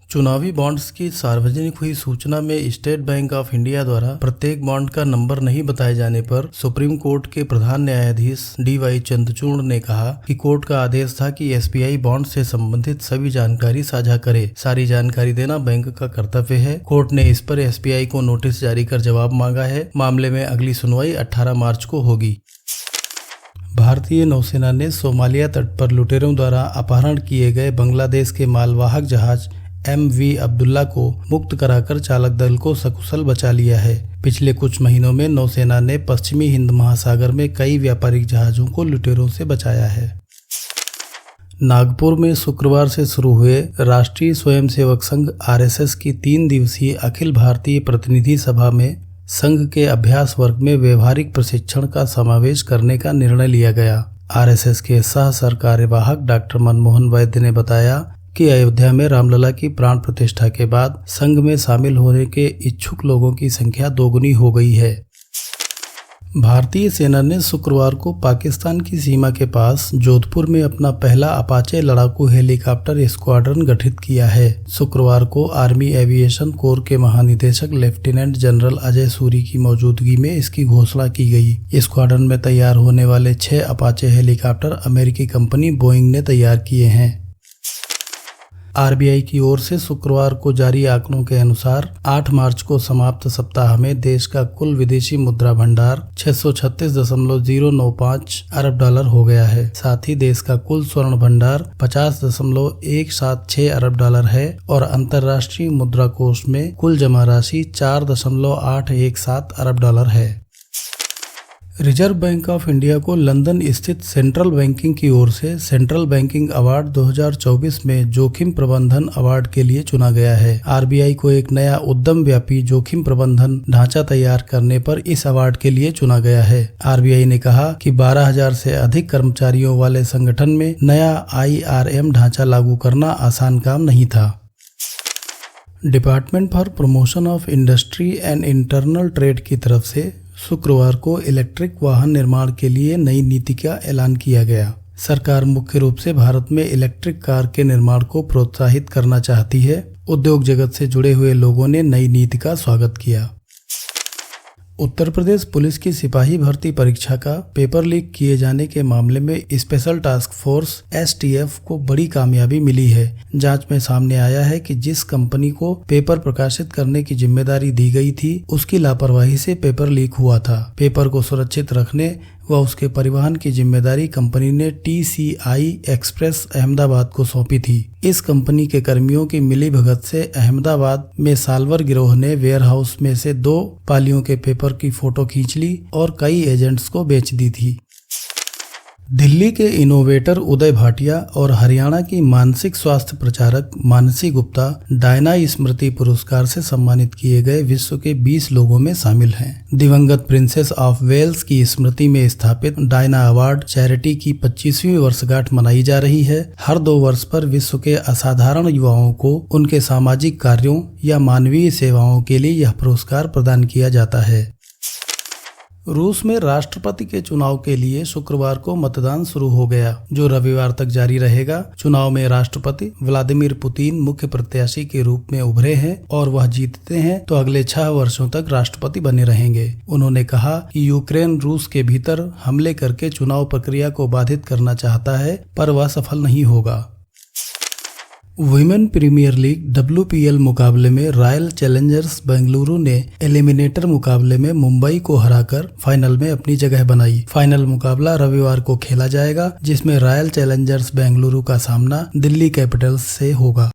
चुनावी बॉन्ड्स की सार्वजनिक हुई सूचना में स्टेट बैंक ऑफ इंडिया द्वारा प्रत्येक बॉन्ड का नंबर नहीं बताए जाने पर सुप्रीम कोर्ट के प्रधान न्यायाधीश DY चंद्रचूड़ ने कहा कि कोर्ट का आदेश था कि SBI बॉन्ड से संबंधित सभी जानकारी साझा करे। सारी जानकारी देना बैंक का कर्तव्य है। कोर्ट ने इस पर SBI को नोटिस जारी कर जवाब मांगा है। मामले में अगली सुनवाई 18 मार्च को होगी। भारतीय नौसेना ने सोमालिया तट पर लुटेरों द्वारा अपहरण किए गए बांग्लादेश के मालवाहक जहाज MV अब्दुल्ला को मुक्त कराकर चालक दल को सकुशल बचा लिया है। पिछले कुछ महीनों में नौसेना ने पश्चिमी हिंद महासागर में कई व्यापारिक जहाजों को लुटेरों से बचाया है। नागपुर में शुक्रवार से शुरू हुए राष्ट्रीय स्वयंसेवक संघ RSS की 3 दिवसीय अखिल भारतीय प्रतिनिधि सभा में संघ के अभ्यास वर्ग में व्यवहारिक प्रशिक्षण का समावेश करने का निर्णय लिया गया। RSS के सह सरकार्यवाहक डॉक्टर मनमोहन वैद्य ने बताया कि अयोध्या में रामलला की प्राण प्रतिष्ठा के बाद संघ में शामिल होने के इच्छुक लोगों की संख्या दोगुनी हो गई है। भारतीय सेना ने शुक्रवार को पाकिस्तान की सीमा के पास जोधपुर में अपना पहला अपाचे लड़ाकू हेलीकॉप्टर स्क्वाड्रन गठित किया है। शुक्रवार को आर्मी एविएशन कोर के महानिदेशक लेफ्टिनेंट जनरल अजय सूरी की मौजूदगी में इसकी घोषणा की गई। स्क्वाड्रन में तैयार होने वाले 6 अपाचे हेलीकॉप्टर अमेरिकी कंपनी बोइंग ने तैयार किए हैं। RBI की ओर से शुक्रवार को जारी आंकड़ों के अनुसार 8 मार्च को समाप्त सप्ताह में देश का कुल विदेशी मुद्रा भंडार 636.095 अरब डॉलर हो गया है। साथ ही देश का कुल स्वर्ण भंडार 50.176 अरब डॉलर है और अंतर्राष्ट्रीय मुद्रा कोष में कुल जमा राशि 4.817 अरब डॉलर है। रिजर्व बैंक ऑफ इंडिया को लंदन स्थित सेंट्रल बैंकिंग की ओर से सेंट्रल बैंकिंग अवार्ड 2024 में जोखिम प्रबंधन अवार्ड के लिए चुना गया है। RBI को एक नया उद्यम व्यापी जोखिम प्रबंधन ढांचा तैयार करने पर इस अवार्ड के लिए चुना गया है। RBI ने कहा कि 12,000 से अधिक कर्मचारियों वाले संगठन में नया IRM ढांचा लागू करना आसान काम नहीं था। Department for promotion of industry and internal trade की तरफ से शुक्रवार को इलेक्ट्रिक वाहन निर्माण के लिए नई नीति का ऐलान किया गया। सरकार मुख्य रूप से भारत में इलेक्ट्रिक कार के निर्माण को प्रोत्साहित करना चाहती है। उद्योग जगत से जुड़े हुए लोगों ने नई नीति का स्वागत किया। उत्तर प्रदेश पुलिस की सिपाही भर्ती परीक्षा का पेपर लीक किए जाने के मामले में स्पेशल टास्क फोर्स STF को बड़ी कामयाबी मिली है। जांच में सामने आया है कि जिस कंपनी को पेपर प्रकाशित करने की जिम्मेदारी दी गई थी उसकी लापरवाही से पेपर लीक हुआ था। पेपर को सुरक्षित रखने व उसके परिवहन की जिम्मेदारी कंपनी ने TCI एक्सप्रेस अहमदाबाद को सौंपी थी। इस कंपनी के कर्मियों की मिलीभगत से अहमदाबाद में साल्वर गिरोह ने वेयरहाउस में से 2 पालियों के पेपर की फोटो खींच ली और कई एजेंट्स को बेच दी थी। दिल्ली के इनोवेटर उदय भाटिया और हरियाणा की मानसिक स्वास्थ्य प्रचारक मानसी गुप्ता डायना स्मृति पुरस्कार से सम्मानित किए गए विश्व के 20 लोगों में शामिल हैं। दिवंगत प्रिंसेस ऑफ वेल्स की स्मृति में स्थापित डायना अवार्ड चैरिटी की 25वीं वर्षगांठ मनाई जा रही है। हर 2 वर्ष पर विश्व के असाधारण युवाओं को उनके सामाजिक कार्यों या मानवीय सेवाओं के लिए यह पुरस्कार प्रदान किया जाता है। रूस में राष्ट्रपति के चुनाव के लिए शुक्रवार को मतदान शुरू हो गया, जो रविवार तक जारी रहेगा। चुनाव में राष्ट्रपति व्लादिमीर पुतिन मुख्य प्रत्याशी के रूप में उभरे हैं और वह जीतते हैं तो अगले 6 वर्षों तक राष्ट्रपति बने रहेंगे। उन्होंने कहा कि यूक्रेन रूस के भीतर हमले करके चुनाव प्रक्रिया को बाधित करना चाहता है, पर वह सफल नहीं होगा। वुमेन प्रीमियर लीग WPL मुकाबले में रॉयल चैलेंजर्स बेंगलुरु ने एलिमिनेटर मुकाबले में मुंबई को हराकर फाइनल में अपनी जगह बनाई। फाइनल मुकाबला रविवार को खेला जाएगा, जिसमें रॉयल चैलेंजर्स बेंगलुरु का सामना दिल्ली कैपिटल्स से होगा।